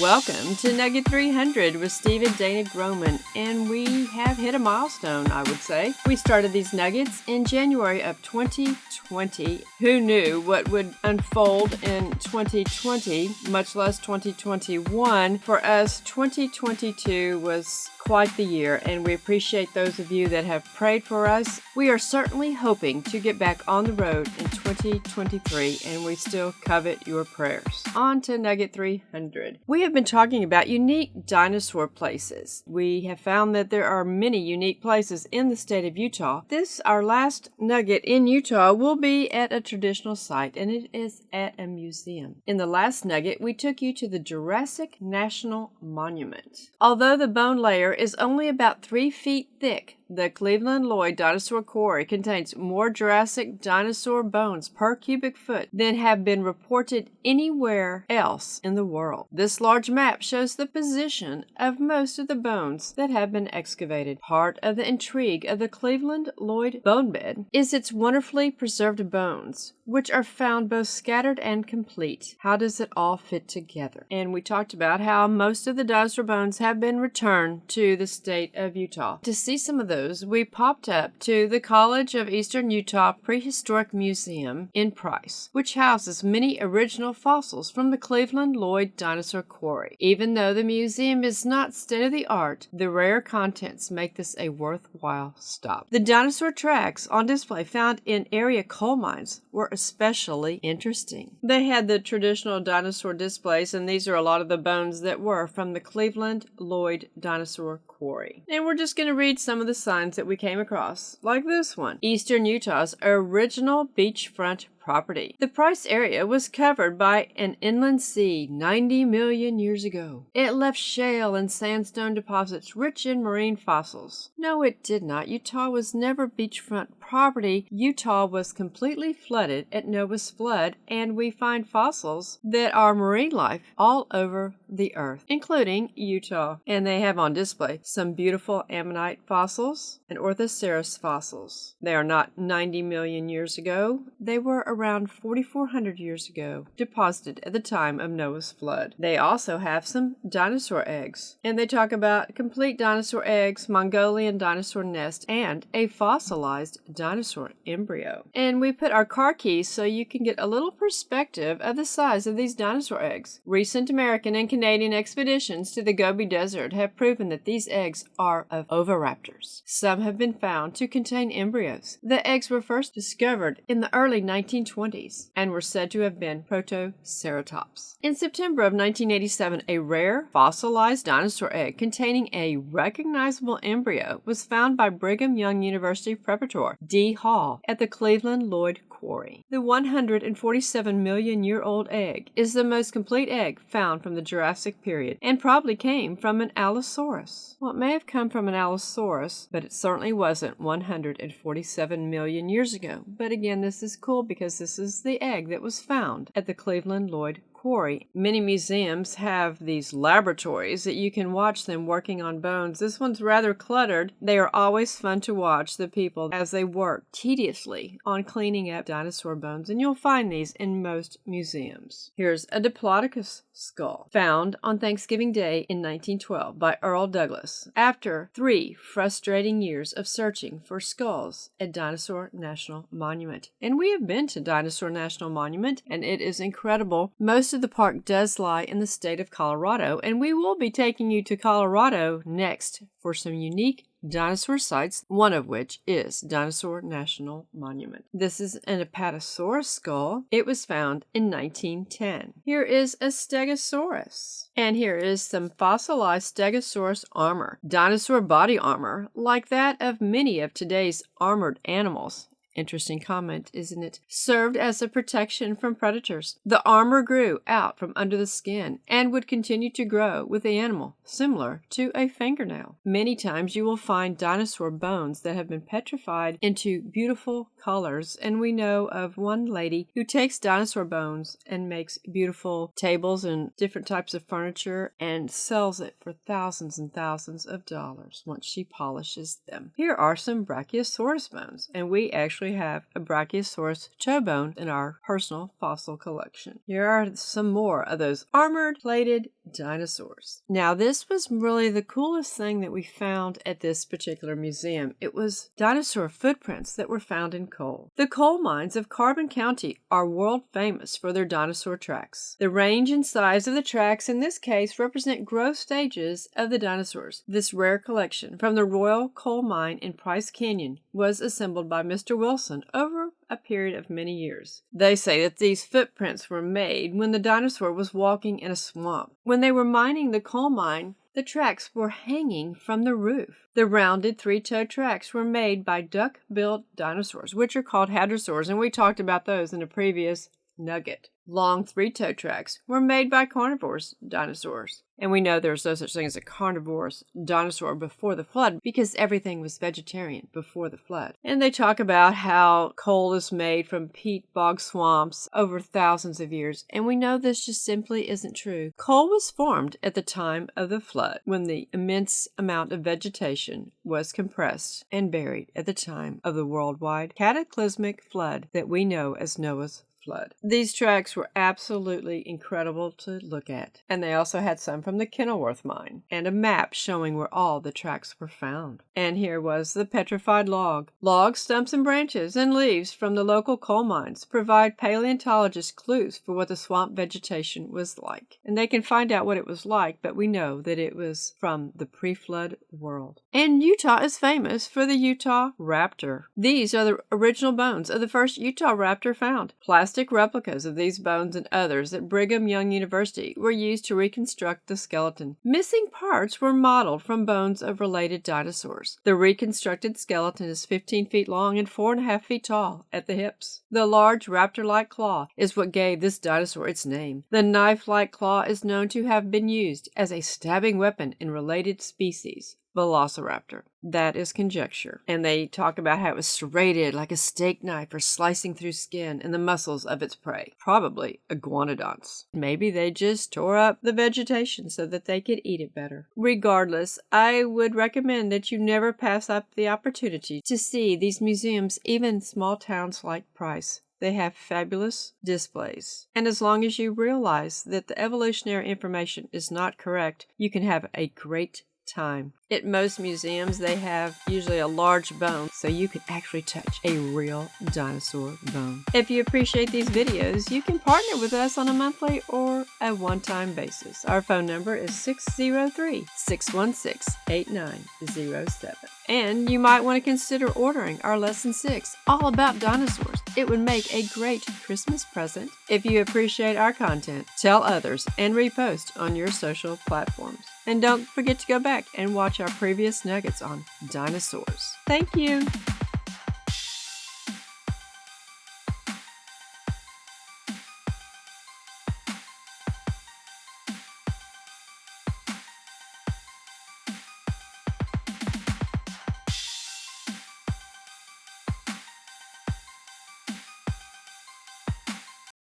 Welcome to Nugget 300 with Steve and Dana Groman, and we have hit a milestone, I would say. We started these nuggets in January of 2020. Who knew what would unfold in 2020, much less 2021? For us, 2022 was quite the year, and we appreciate those of you that have prayed for us. We are certainly hoping to get back on the road in 2023, and we still covet your prayers. On to Nugget 300. We have been talking about unique dinosaur places. We have found that there are many unique places in the state of Utah. This, our last nugget in Utah, will be at a traditional site, and it is at a museum. In the last nugget, we took you to the Jurassic National Monument. Although the bone layer is only about 3 feet thick, the Cleveland-Lloyd dinosaur quarry contains more Jurassic dinosaur bones per cubic foot than have been reported anywhere else in the world. This large map shows the position of most of the bones that have been excavated. Part of the intrigue of the Cleveland-Lloyd bone bed is its wonderfully preserved bones, which are found both scattered and complete. How does it all fit together? And we talked about how most of the dinosaur bones have been returned to the state of Utah. To see some of those, we popped up to the College of Eastern Utah Prehistoric Museum in Price, which houses many original fossils from the Cleveland-Lloyd dinosaur quarry. Even though the museum is not state-of-the-art, the rare contents make this a worthwhile stop. The dinosaur tracks on display found in area coal mines were especially interesting. They had the traditional dinosaur displays, and these are a lot of the bones that were from the Cleveland-Lloyd dinosaur quarry. And we're just going to read some of the signs that we came across, like this one. Eastern Utah's original beachfront property. The Price area was covered by an inland sea 90 million years ago. It left shale and sandstone deposits rich in marine fossils. No, it did not. Utah was never beachfront property. Utah was completely flooded at Noah's flood, and we find fossils that are marine life all over the earth, including Utah. And they have on display some beautiful ammonite fossils and orthoceras fossils. They are not 90 million years ago. They were around 4,400 years ago, deposited at the time of Noah's flood. They also have some dinosaur eggs, and they talk about complete dinosaur eggs, Mongolian dinosaur nest, and a fossilized dinosaur embryo. And we put our car keys so you can get a little perspective of the size of these dinosaur eggs. Recent American and Canadian expeditions to the Gobi Desert have proven that these eggs are of oviraptors. Some have been found to contain embryos. The eggs were first discovered in the early 1920s and were said to have been protoceratops. In September of 1987, a rare fossilized dinosaur egg containing a recognizable embryo was found by Brigham Young University preparator D. Hall at the Cleveland-Lloyd quarry. The 147 million year old egg is the most complete egg found from the Jurassic period and probably came from an Allosaurus. Well, it may have come from an Allosaurus, but it certainly wasn't 147 million years ago. But again, this is cool because this is the egg that was found at the Cleveland-Lloyd quarry. Many museums have these laboratories that you can watch them working on bones. This one's rather cluttered. They are always fun to watch the people as they work tediously on cleaning up dinosaur bones, and you'll find these in most museums. Here's a Diplodocus skull found on Thanksgiving Day in 1912 by Earl Douglas after 3 frustrating years of searching for skulls at Dinosaur National Monument. And we have been to Dinosaur National Monument, and it is incredible. Most of the park does lie in the state of Colorado, and we will be taking you to Colorado next for some unique dinosaur sites, one of which is Dinosaur National Monument. This is an Apatosaurus skull. It was found in 1910. Here is a Stegosaurus. And here is some fossilized Stegosaurus armor. Dinosaur body armor, like that of many of today's armored animals. Interesting comment, isn't it? Served as a protection from predators. The armor grew out from under the skin and would continue to grow with the animal, similar to a fingernail. Many times you will find dinosaur bones that have been petrified into beautiful colors, and we know of one lady who takes dinosaur bones and makes beautiful tables and different types of furniture and sells it for thousands and thousands of dollars once she polishes them. Here are some Brachiosaurus bones, and we actually have a Brachiosaurus toe bone in our personal fossil collection. Here are some more of those armored, plated dinosaurs. Now, this was really the coolest thing that we found at this particular museum. It was dinosaur footprints that were found in coal. The coal mines of Carbon County are world famous for their dinosaur tracks. The range and size of the tracks in this case represent growth stages of the dinosaurs. This rare collection from the Royal Coal Mine in Price Canyon was assembled by Mr. Wilson over a period of many years. They say that these footprints were made when the dinosaur was walking in a swamp. When they were mining the coal mine, the tracks were hanging from the roof. The rounded three-toed tracks were made by duck-billed dinosaurs, which are called hadrosaurs, and we talked about those in a previous nugget. Long three-toed tracks were made by carnivores dinosaurs. And we know there's no such thing as a carnivorous dinosaur before the flood because everything was vegetarian before the flood. And they talk about how coal is made from peat bog swamps over thousands of years. And we know this just simply isn't true. Coal was formed at the time of the flood when the immense amount of vegetation was compressed and buried at the time of the worldwide cataclysmic flood that we know as Noah's flood. These tracks were absolutely incredible to look at. And they also had some from the Kenilworth mine and a map showing where all the tracks were found. And here was the petrified log. Logs, stumps, and branches and leaves from the local coal mines provide paleontologists clues for what the swamp vegetation was like. And they can find out what it was like, but we know that it was from the pre-flood world. And Utah is famous for the Utahraptor. These are the original bones of the first Utahraptor found. Plastic replicas of these bones and others at Brigham Young University were used to reconstruct the skeleton. Missing parts were modeled from bones of related dinosaurs. The reconstructed skeleton is 15 feet long and 4.5 feet tall at the hips. The large raptor-like claw is what gave this dinosaur its name. The knife-like claw is known to have been used as a stabbing weapon in related species. Velociraptor. That is conjecture. And they talk about how it was serrated like a steak knife for slicing through skin and the muscles of its prey. Probably iguanodonts. Maybe they just tore up the vegetation so that they could eat it better. Regardless, I would recommend that you never pass up the opportunity to see these museums, even small towns like Price. They have fabulous displays. And as long as you realize that the evolutionary information is not correct, you can have a great time. At most museums, they have usually a large bone, so you can actually touch a real dinosaur bone. If you appreciate these videos, you can partner with us on a monthly or a one-time basis. Our phone number is 603-616-8907. And you might want to consider ordering our Lesson 6, all about dinosaurs. It would make a great Christmas present. If you appreciate our content, tell others and repost on your social platforms. And don't forget to go back and watch our previous nuggets on dinosaurs. Thank you.